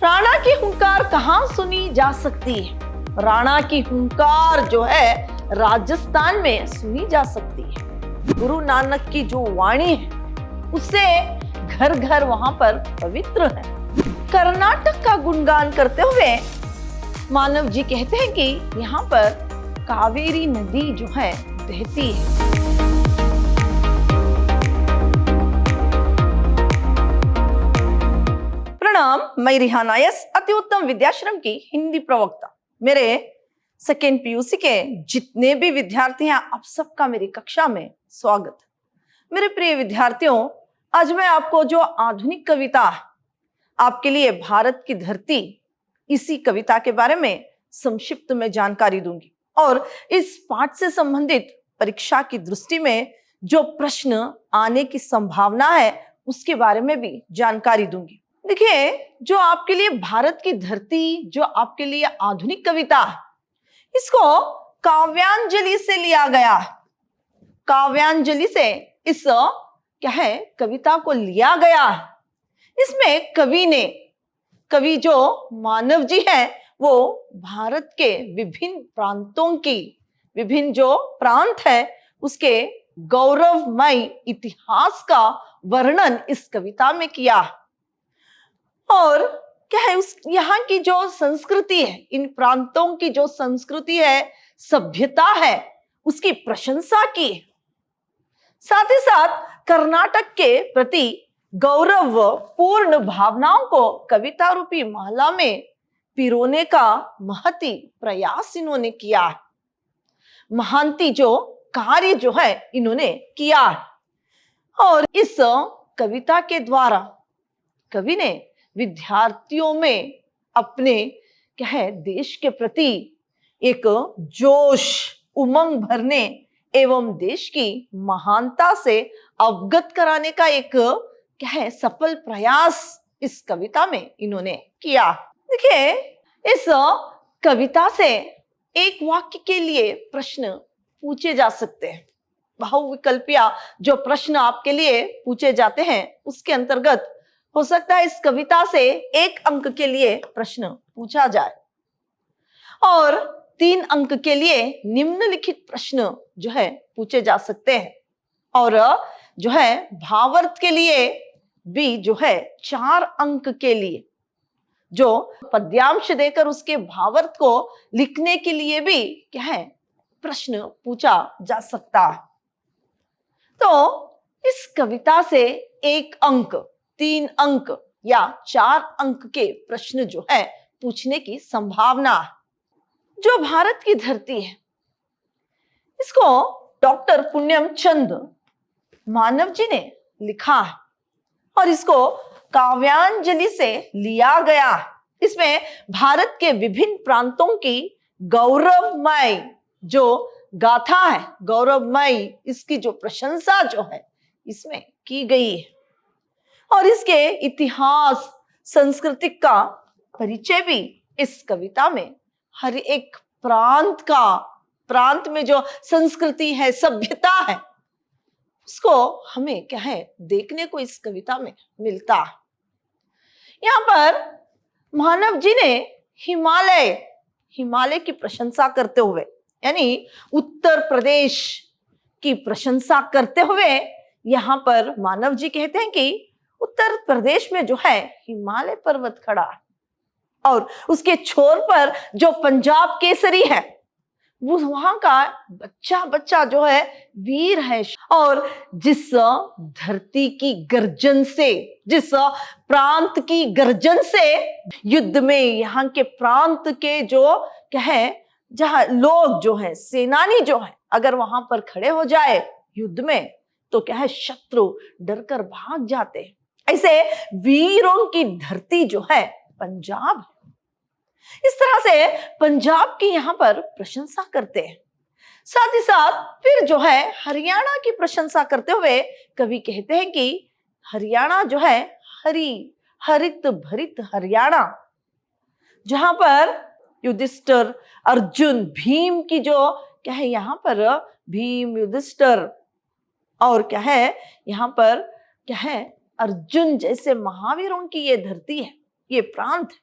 राणा की हुंकार कहाँ सुनी जा सकती है? राणा की हुंकार जो है राजस्थान में सुनी जा सकती है। गुरु नानक की जो वाणी है उससे घर घर वहां पर पवित्र है। कर्नाटक का गुणगान करते हुए मानव जी कहते हैं कि यहाँ पर कावेरी नदी जो है बहती है। प्रणाम, मैं रिहाना यस, अति उत्तम विद्याश्रम की हिंदी प्रवक्ता। मेरे सेकेंड पीयूसी के जितने भी विद्यार्थी हैं, आप सबका मेरी कक्षा में स्वागत। मेरे प्रिय विद्यार्थियों, आज मैं आपको जो आधुनिक कविता आपके लिए भारत की धरती, इसी कविता के बारे में संक्षिप्त में जानकारी दूंगी और इस पाठ से संबंधित परीक्षा की दृष्टि में जो प्रश्न आने की संभावना है उसके बारे में भी जानकारी दूंगी। देखिए, जो आपके लिए भारत की धरती, जो आपके लिए आधुनिक कविता है, इसको काव्यांजलि से लिया गया है। काव्यांजलि से इस क्या है कविता को लिया गया है। इसमें कवि जो मानव जी हैं, वो भारत के विभिन्न प्रांतों की, विभिन्न जो प्रांत है उसके गौरवमय इतिहास का वर्णन इस कविता में किया है। और क्या है, उस यहाँ की जो संस्कृति है, इन प्रांतों की जो संस्कृति है, सभ्यता है, उसकी प्रशंसा की। साथ ही साथ कर्नाटक के प्रति गौरव पूर्ण भावनाओं को कविता रूपी माला में पिरोने का महती प्रयास इन्होंने किया है। महांती जो कार्य जो है इन्होंने किया है। और इस कविता के द्वारा कवि ने विद्यार्थियों में अपने क्या है देश के प्रति एक जोश, उमंग भरने एवं देश की महानता से अवगत कराने का एक क्या है सफल प्रयास इस कविता में इन्होंने किया। देखिए, इस कविता से एक वाक्य के लिए प्रश्न पूछे जा सकते हैं। बहुविकल्पीय जो प्रश्न आपके लिए पूछे जाते हैं उसके अंतर्गत हो सकता है इस कविता से 1 अंक के लिए प्रश्न पूछा जाए और 3 अंक के लिए निम्नलिखित प्रश्न जो है पूछे जा सकते हैं और जो है भावार्थ के लिए भी जो है 4 अंक के लिए जो पद्यांश देकर उसके भावार्थ को लिखने के लिए भी क्या है प्रश्न पूछा जा सकता है। तो इस कविता से 1 अंक, 3 अंक या 4 अंक के प्रश्न जो है पूछने की संभावना है। जो भारत की धरती है, इसको डॉक्टर पुण्यम चंद मानव जी ने लिखा है और इसको काव्यांजलि से लिया गया है। इसमें भारत के विभिन्न प्रांतों की गौरवमय जो गाथा है, गौरवमय इसकी जो प्रशंसा जो है इसमें की गई है और इसके इतिहास, संस्कृति का परिचय भी इस कविता में हर एक प्रांत में जो संस्कृति है, सभ्यता है, उसको हमें क्या है देखने को इस कविता में मिलता है। यहाँ पर मानव जी ने हिमालय की प्रशंसा करते हुए, यानी उत्तर प्रदेश की प्रशंसा करते हुए यहाँ पर मानव जी कहते हैं कि उत्तर प्रदेश में जो है हिमालय पर्वत खड़ा है और उसके छोर पर जो पंजाब केसरी है, वो वहां का बच्चा जो है वीर है और जिस धरती की गर्जन से, जिस प्रांत की गर्जन से युद्ध में यहाँ के प्रांत के जो क्या है, जहां लोग जो है, सेनानी जो है, अगर वहां पर खड़े हो जाए युद्ध में तो क्या है शत्रु डरकर भाग जाते हैं। ऐसे वीरों की धरती जो है पंजाब है। इस तरह से पंजाब की यहाँ पर प्रशंसा करते हैं। साथ ही साथ फिर जो है हरियाणा की प्रशंसा करते हुए कवि कहते हैं कि हरियाणा जो है हरित भरित हरियाणा, जहां पर युधिष्ठिर, अर्जुन, भीम की जो क्या है यहाँ पर भीम, युधिष्ठिर और क्या है यहाँ पर क्या है अर्जुन जैसे महावीरों की ये धरती है, ये प्रांत है।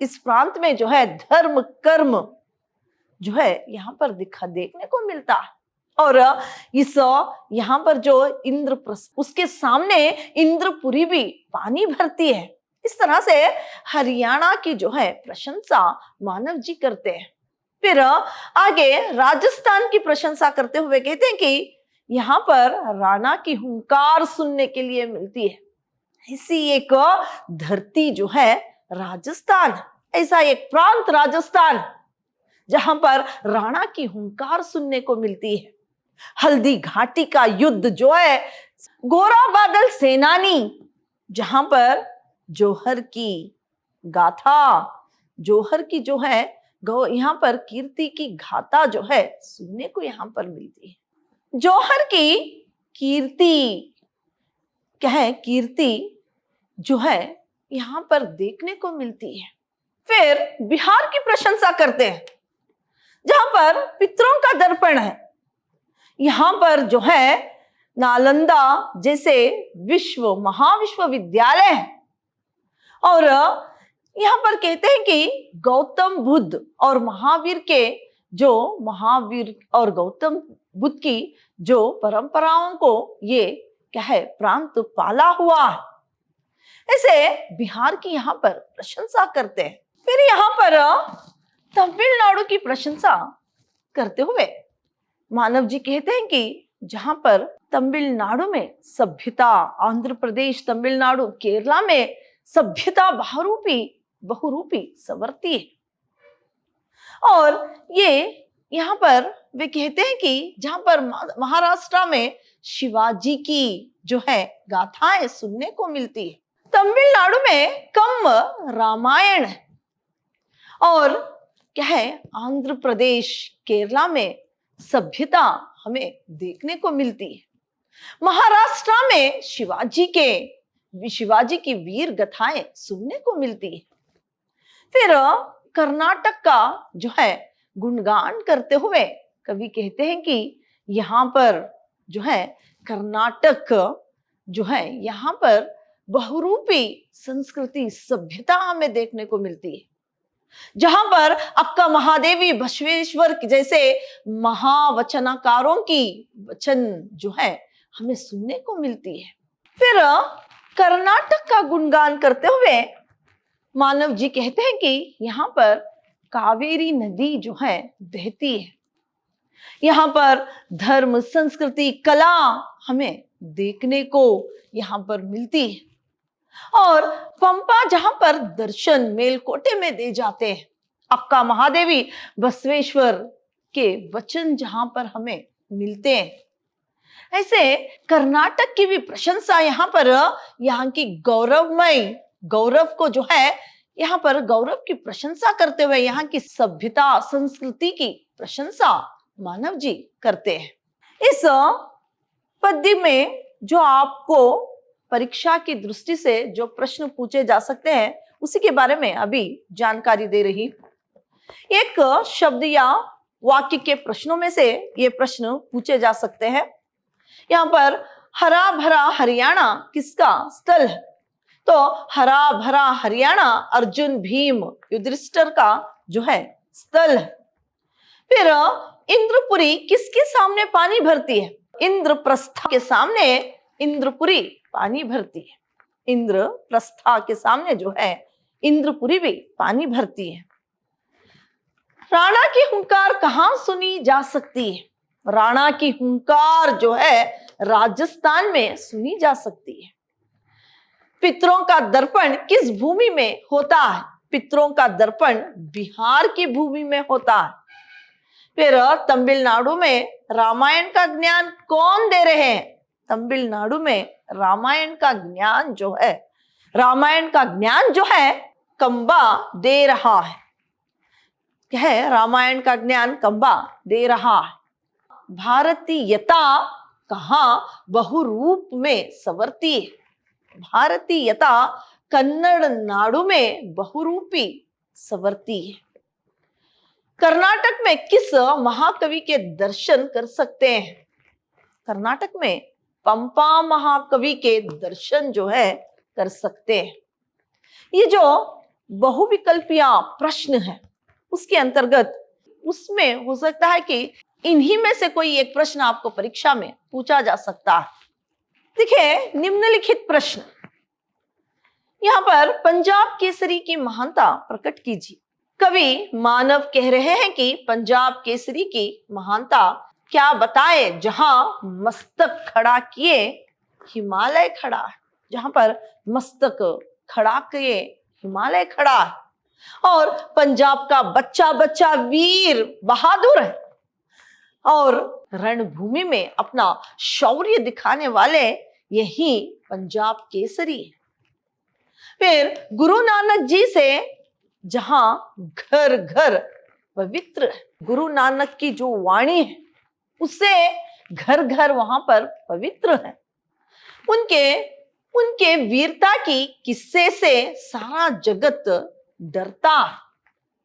इस प्रांत में जो है धर्म कर्म जो है यहाँ पर देखने को मिलता है। और इस यहाँ पर जो इंद्रप्रस्थ, उसके सामने इंद्रपुरी भी पानी भरती है। इस तरह से हरियाणा की जो है प्रशंसा मानव जी करते हैं। फिर आगे राजस्थान की प्रशंसा करते हुए कहते हैं कि यहाँ पर राणा की हुंकार सुनने के लिए मिलती है। ऐसी एक धरती जो है राजस्थान, ऐसा एक प्रांत राजस्थान जहां पर राणा की हुंकार सुनने को मिलती है। हल्दी घाटी का युद्ध जो है, गोरा बादल सेनानी, जहां पर जौहर की गाथा, जौहर की जो है यहाँ पर कीर्ति की गाथा जो है सुनने को यहाँ पर मिलती है। जौहर की कीर्ति क्या है, कीर्ति जो है यहाँ पर देखने को मिलती है। फिर बिहार की प्रशंसा करते हैं जहां पर पितरों का दर्पण है। यहाँ पर जो है नालंदा जैसे महाविश्वविद्यालय है। और यहाँ पर कहते हैं कि गौतम बुद्ध और महावीर और गौतम बुद्ध की जो परंपराओं को ये क्या है प्रांत पाला हुआ है। ऐसे बिहार की यहाँ पर प्रशंसा करते हैं। फिर यहाँ पर तमिलनाडु की प्रशंसा करते हुए मानव जी कहते हैं कि जहां पर तमिलनाडु में सभ्यता, आंध्र प्रदेश, तमिलनाडु, केरला में सभ्यता बहुरूपी संवरती है। और ये यहाँ पर वे कहते हैं कि जहां पर महाराष्ट्र में शिवाजी की जो है गाथाएं सुनने को मिलती है। तमिलनाडु में कम रामायण है। और क्या है आंध्र प्रदेश, केरला में सभ्यता हमें देखने को मिलती है। महाराष्ट्र में शिवाजी की वीर गाथाएं सुनने को मिलती है। फिर कर्नाटक का जो है गुणगान करते हुए कवि कहते हैं कि यहाँ पर जो है कर्नाटक जो है यहाँ पर बहुरूपी संस्कृति, सभ्यता हमें देखने को मिलती है। जहां पर अक्का महादेवी, बसवेश्वर जैसे महावचनकारों की वचन जो है हमें सुनने को मिलती है। फिर कर्नाटक का गुणगान करते हुए मानव जी कहते हैं कि यहाँ पर कावेरी नदी जो है बहती है। यहाँ पर धर्म, संस्कृति, कला हमें देखने को यहाँ पर मिलती है। और पंपा जहां पर दर्शन मेलकोटे में दे जाते हैं। अक्का महादेवी, बसवेश्वर के वचन जहां पर हमें मिलते हैं। ऐसे कर्नाटक की भी प्रशंसा यहाँ पर, यहाँ की गौरव को जो है यहाँ पर गौरव की प्रशंसा करते हुए यहाँ की सभ्यता, संस्कृति की प्रशंसा मानव जी करते हैं। इस पद्य में जो आपको परीक्षा की दृष्टि से जो प्रश्न पूछे जा सकते हैं उसी के बारे में अभी जानकारी दे रही। एक शब्द या वाक्य के प्रश्नों में से ये प्रश्न पूछे जा सकते हैं। यहाँ पर हरा भरा हरियाणा किसका स्थल है? तो हरा भरा हरियाणा अर्जुन, भीम, युधिष्ठिर का जो है स्थल है। फिर इंद्रपुरी किसके सामने पानी भरती है? इंद्रप्रस्थ के सामने इंद्रपुरी पानी भरती है। इंद्रप्रस्था के सामने जो है इंद्रपुरी भी पानी भरती है। राणा की हुंकार कहाँ सुनी जा सकती है? राणा की हुंकार जो है राजस्थान में सुनी जा सकती है। पितरों का दर्पण किस भूमि में होता है? पितरों का दर्पण बिहार की भूमि में होता है। फिर तमिलनाडु में रामायण का ज्ञान कौन दे रहे हैं? तमिलनाडु में रामायण का ज्ञान जो है कंबा दे रहा है। क्या है? रामायण का ज्ञान कंबा दे रहा है। भारतीयता कहाँ बहुरूप में संवरती है? भारतीयता कन्नड़ नाडु में बहुरूपी संवरती है। कर्नाटक में किस महाकवि के दर्शन कर सकते हैं? कर्नाटक में पंपा महाकवि के दर्शन जो है कर सकते हैं। ये जो बहुविकल्पीय प्रश्न है, उसके अंतर्गत उसमें हो सकता है कि इन्हीं में से कोई एक प्रश्न आपको परीक्षा में पूछा जा सकता है। देखिए, निम्नलिखित प्रश्न, यहाँ पर पंजाब केसरी की महानता प्रकट कीजिए। कवि मानव कह रहे हैं कि पंजाब केसरी की महानता क्या बताए, जहां मस्तक खड़ा किए हिमालय खड़ा है। जहां पर मस्तक खड़ा किए हिमालय खड़ा है और पंजाब का बच्चा बच्चा वीर बहादुर है और रणभूमि में अपना शौर्य दिखाने वाले यही पंजाब केसरी है। फिर गुरु नानक जी से जहां घर घर पवित्र है, गुरु नानक की जो वाणी है उससे घर घर वहां पर पवित्र है। उनके वीरता की किस्से से सारा जगत डरता है।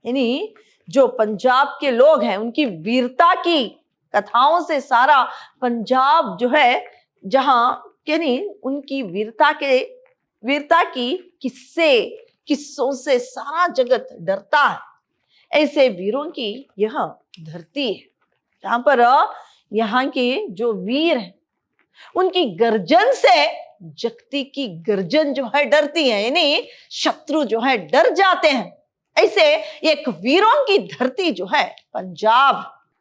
यानी जो पंजाब के लोग हैं उनकी वीरता की कथाओं से सारा पंजाब जो है, जहां यानी उनकी वीरता की किस्सों से सारा जगत डरता है। ऐसे वीरों की यह धरती है, जहां पर यहाँ के जो वीर हैं उनकी गर्जन से जगती की गर्जन जो है डरती है, यानी शत्रु जो है डर जाते हैं। ऐसे एक वीरों की धरती जो है पंजाब।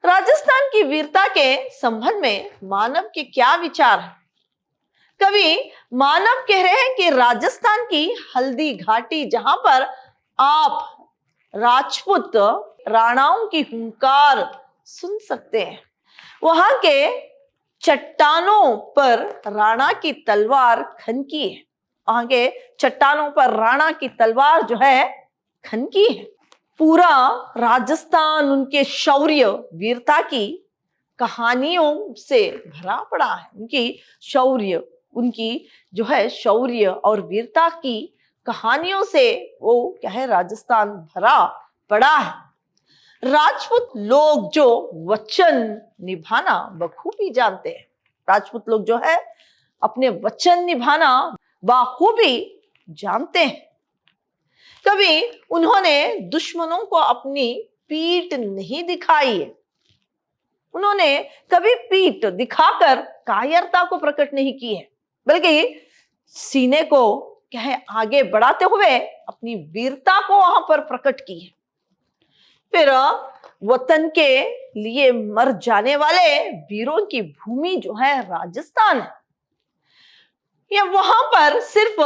राजस्थान की वीरता के संबंध में मानव के क्या विचार है? कवि मानव कह रहे हैं कि राजस्थान की हल्दी घाटी, जहां पर आप राजपूत राणाओं की हुंकार सुन सकते हैं, वहां के चट्टानों पर राणा की तलवार खनकी है। वहां के चट्टानों पर राणा की तलवार जो है खनकी है। पूरा राजस्थान उनके शौर्य वीरता की कहानियों से भरा पड़ा है। उनकी जो है शौर्य और वीरता की कहानियों से वो क्या है, राजस्थान भरा पड़ा है। राजपूत लोग जो वचन निभाना बखूबी जानते हैं, राजपूत लोग जो है अपने वचन निभाना बखूबी जानते हैं। कभी उन्होंने दुश्मनों को अपनी पीठ नहीं दिखाई है, उन्होंने कभी पीठ दिखाकर कायरता को प्रकट नहीं की है, बल्कि सीने को क्या है आगे बढ़ाते हुए अपनी वीरता को वहां पर प्रकट की है। फिर वतन के लिए मर जाने वाले वीरों की भूमि जो है राजस्थान है। ये वहां पर सिर्फ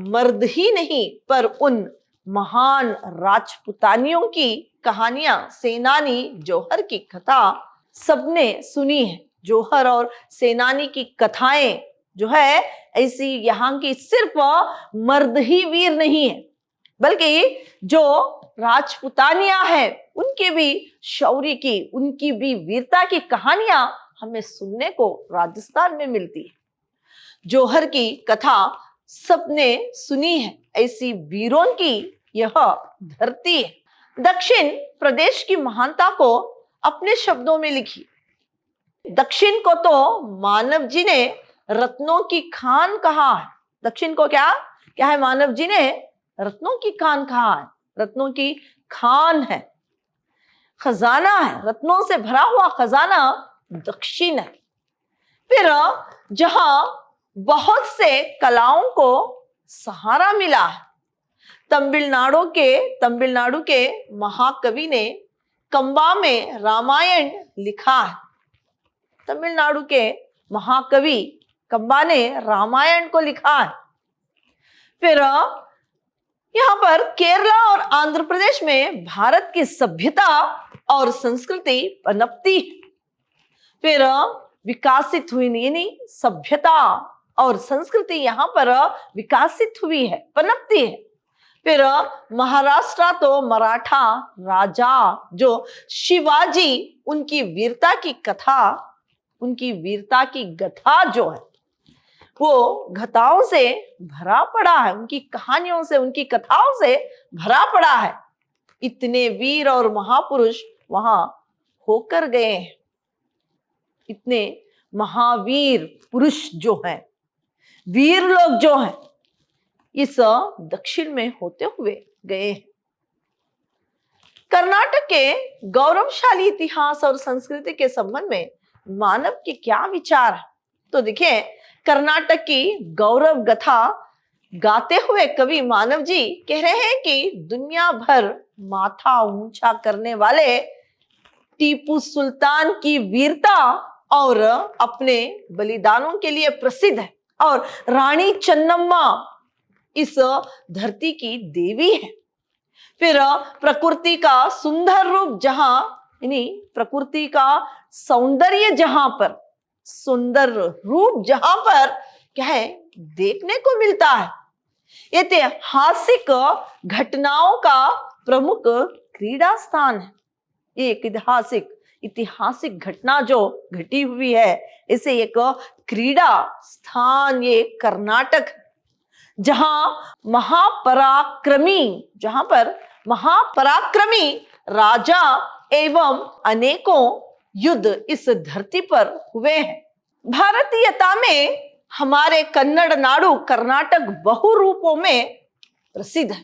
मर्द ही नहीं, पर उन महान राजपुतानियों की कहानियां, सेनानी जौहर की कथा सबने सुनी है। जौहर और सेनानी की कथाएं जो है ऐसी यहाँ की सिर्फ मर्द ही वीर नहीं है, बल्कि जो राजपुतानियां हैं उनके भी शौर्य की, उनकी भी वीरता की कहानियां हमें सुनने को राजस्थान में मिलती है। जौहर की कथा सबने सुनी है। ऐसी वीरों की यह धरती है। दक्षिण प्रदेश की महानता को अपने शब्दों में लिखी। दक्षिण को तो मानव जी ने रत्नों की खान कहा है। दक्षिण को क्या है, मानव जी ने रत्नों की खान कहा है। रत्नों की खान है, खजाना है, रत्नों से भरा हुआ खजाना दक्षिण है। फिर जहां बहुत से कलाओं को सहारा मिला है, तमिलनाडु के महाकवि ने कंबा में रामायण लिखा है। तमिलनाडु के महाकवि कंबा ने रामायण को लिखा है। फिर यहाँ पर केरला और आंध्र प्रदेश में भारत की सभ्यता और संस्कृति पनपती है। फिर विकासित हुई, यानी सभ्यता और संस्कृति यहाँ पर विकासित हुई है, पनपती है। फिर महाराष्ट्र तो मराठा राजा जो शिवाजी, उनकी वीरता की कथा, उनकी वीरता की गाथा जो है वो गाथाओं से भरा पड़ा है, उनकी कहानियों से, उनकी कथाओं से भरा पड़ा है। इतने वीर और महापुरुष वहां होकर गए हैं। इतने महावीर पुरुष जो हैं, वीर लोग जो हैं, इस दक्षिण में होते हुए गए। कर्नाटक के गौरवशाली इतिहास और संस्कृति के संबंध में मानव के क्या विचार है? तो देखिए, कर्नाटक की गौरव गाथा गाते हुए कवि मानव जी कह रहे हैं कि दुनिया भर माथा ऊंचा करने वाले टीपू सुल्तान की वीरता और अपने बलिदानों के लिए प्रसिद्ध है, और रानी चन्नम्मा इस धरती की देवी है। फिर प्रकृति का सुंदर रूप जहां, यानी प्रकृति का सौंदर्य जहां पर, सुंदर रूप जहां पर क्या है देखने को मिलता है। ऐतिहासिक घटनाओं का प्रमुख क्रीड़ा स्थान है। ये एक ऐतिहासिक घटना जो घटी हुई है, इसे एक क्रीड़ा स्थान ये कर्नाटक है, जहां महापराक्रमी राजा एवं अनेकों युद्ध इस धरती पर हुए हैं। भारतीयता में हमारे कन्नड़ नाडु कर्नाटक बहु रूपों में प्रसिद्ध है।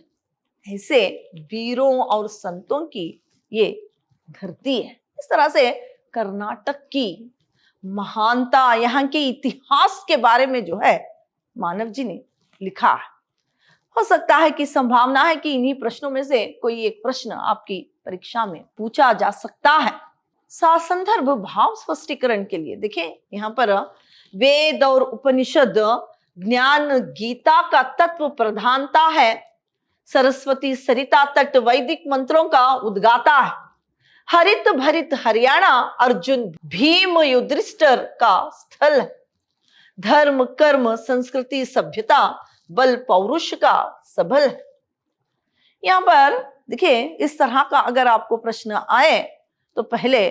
ऐसे वीरों और संतों की ये धरती है। इस तरह से कर्नाटक की महानता, यहाँ के इतिहास के बारे में जो है मानव जी ने लिखा है। हो सकता है कि संभावना है कि इन्हीं प्रश्नों में से कोई एक प्रश्न आपकी परीक्षा में पूछा जा सकता है। संदर्भ भाव स्पष्टीकरण के लिए देखिए, यहाँ पर वेद और उपनिषद ज्ञान गीता का तत्व प्रधानता है। सरस्वती सरिता तट वैदिक मंत्रों का उद्गाता है। हरित भरित हरियाणा अर्जुन भीम युधिष्ठिर का स्थल है। धर्म कर्म संस्कृति सभ्यता बल पौरुष का सबल है। यहाँ पर देखिए, इस तरह का अगर आपको प्रश्न आए तो पहले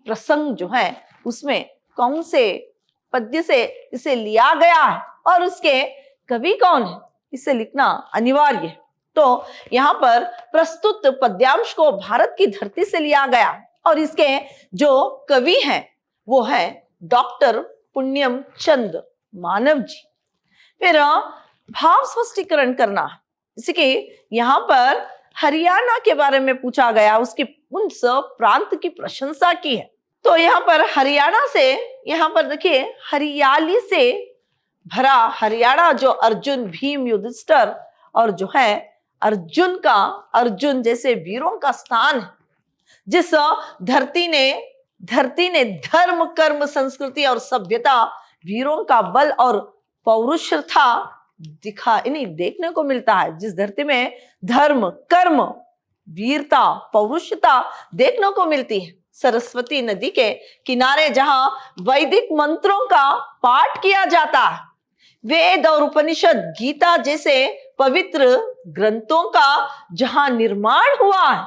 प्रसंग जो है उसमें कौन से पद्य से इसे लिया गया है और उसके कवि कौन है, इसे लिखना अनिवार्य है। तो यहाँ पर प्रस्तुत पद्यांश को भारत की धरती से लिया गया और इसके जो कवि हैं वो है डॉक्टर पुण्यम चंद मानव जी। फिर भाव स्पष्टीकरण करना, जैसे कि यहाँ पर हरियाणा के बारे में पूछा गया, उसके उस प्रांत की प्रशंसा की है। तो यहाँ पर हरियाणा से, यहाँ पर देखिए हरियाली से भरा हरियाणा जो अर्जुन भीम युधिष्ठिर और जो है अर्जुन जैसे वीरों का स्थान है, जिस धरती ने धर्म कर्म संस्कृति और सभ्यता वीरों का बल और पौरुष था देखने को मिलता है। जिस धरती में धर्म कर्म वीरता पौरुषता देखने को मिलती है। सरस्वती नदी के किनारे जहां वैदिक मंत्रों का पाठ किया जाता है, वेद और उपनिषद गीता जैसे पवित्र ग्रंथों का जहां निर्माण हुआ है,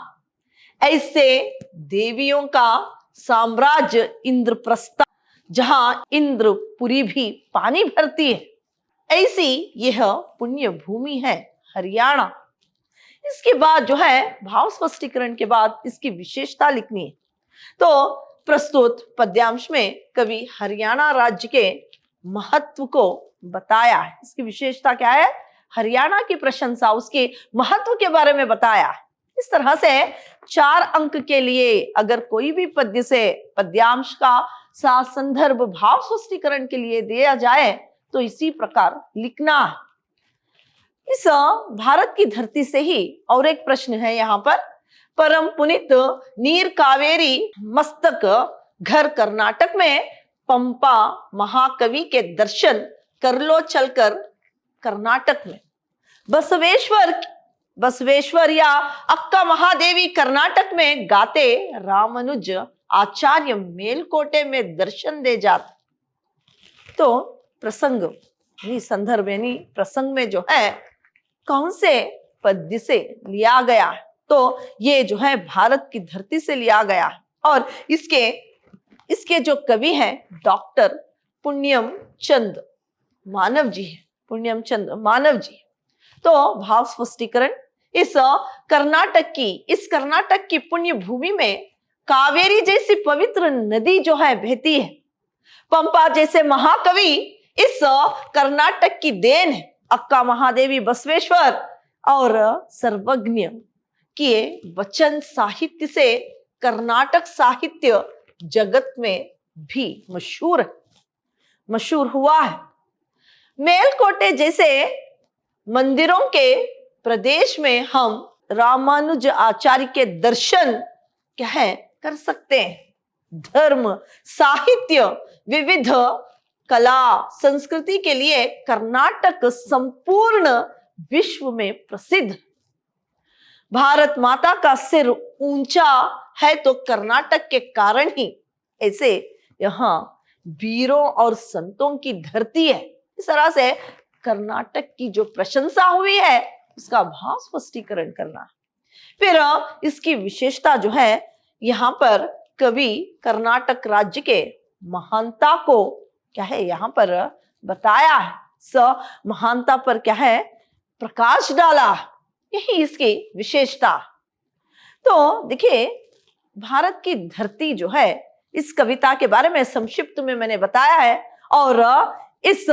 ऐसे देवियों का साम्राज्य इंद्रप्रस्थ जहां इंद्रपुरी भी पानी भरती है, ऐसी यह पुण्य भूमि है हरियाणा। इसके बाद जो है भाव स्पष्टीकरण के बाद इसकी विशेषता लिखनी है। तो प्रस्तुत पद्यांश में कवि हरियाणा राज्य के महत्व को बताया है। इसकी विशेषता क्या है? हरियाणा की प्रशंसा, उसके महत्व के बारे में बताया है। इस तरह से 4 अंक के लिए अगर कोई भी पद्य से पद्यांश का संदर्भ भाव स्पष्टीकरण के लिए दिया जाए तो इसी प्रकार लिखना है। इस भारत की धरती से ही और एक प्रश्न है यहाँ पर, परम पुनित नीर कावेरी मस्तक घर कर्नाटक में पंपा महाकवि के दर्शन कर लो चलकर कर्नाटक में। बसवेश्वर या अक्का महादेवी कर्नाटक में गाते रामानुज आचार्य मेलकोटे में दर्शन दे जाते। तो प्रसंग संदर्भ यानी प्रसंग में जो है कौन से पद्य से लिया गया है, तो ये जो है भारत की धरती से लिया गया है और इसके जो कवि हैं डॉक्टर पुण्यम चंद मानव जी है। पुण्यम चंद मानव जी। तो भाव स्पष्टीकरण, इस कर्नाटक की पुण्य भूमि में कावेरी जैसी पवित्र नदी जो है बहती है। पंपा जैसे महाकवि इस कर्नाटक की देन है। अक्का महादेवी बसवेश्वर और सर्वज्ञ किए वचन साहित्य से कर्नाटक साहित्य जगत में भी मशहूर हुआ है। मेलकोटे जैसे मंदिरों के प्रदेश में हम रामानुज आचार्य के दर्शन क्या है कर सकते हैं। धर्म, साहित्य, विविध कला, संस्कृति के लिए कर्नाटक संपूर्ण विश्व में प्रसिद्ध। भारत माता का सिर ऊंचा है तो कर्नाटक के कारण ही ऐसे यहाँ वीरों और संतों की धरती है। इस तरह से कर्नाटक की जो प्रशंसा हुई है उसका भाव स्पष्टीकरण करना। फिर इसकी विशेषता जो है, यहाँ पर कवि कर्नाटक राज्य के महानता को क्या है यहाँ पर बताया है। महानता पर क्या है प्रकाश डाला, यही इसकी विशेषता। तो देखिए, भारत की धरती जो है, इस कविता के बारे में संक्षिप्त में मैंने बताया है और इस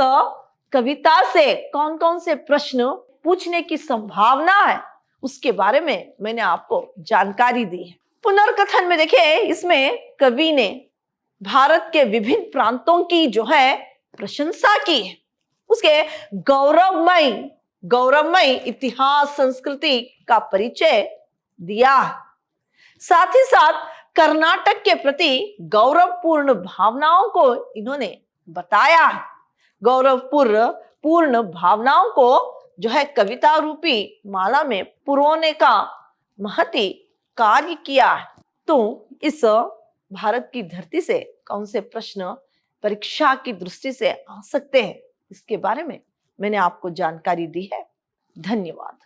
कविता से कौन कौन से प्रश्न पूछने की संभावना है उसके बारे में मैंने आपको जानकारी दी है। पुनर्कथन में देखिए, इसमें कवि ने भारत के विभिन्न प्रांतों की जो है प्रशंसा की है, उसके गौरवमय इतिहास संस्कृति का परिचय दिया है। साथ ही साथ कर्नाटक के प्रति गौरवपूर्ण भावनाओं को इन्होंने बताया है। गौरवपूर्ण भावनाओं को जो है कविता रूपी माला में पुरोने का महती कार्य किया है। तो इस भारत की धरती से कौन से प्रश्न परीक्षा की दृष्टि से आ सकते हैं, इसके बारे में मैंने आपको जानकारी दी है। धन्यवाद।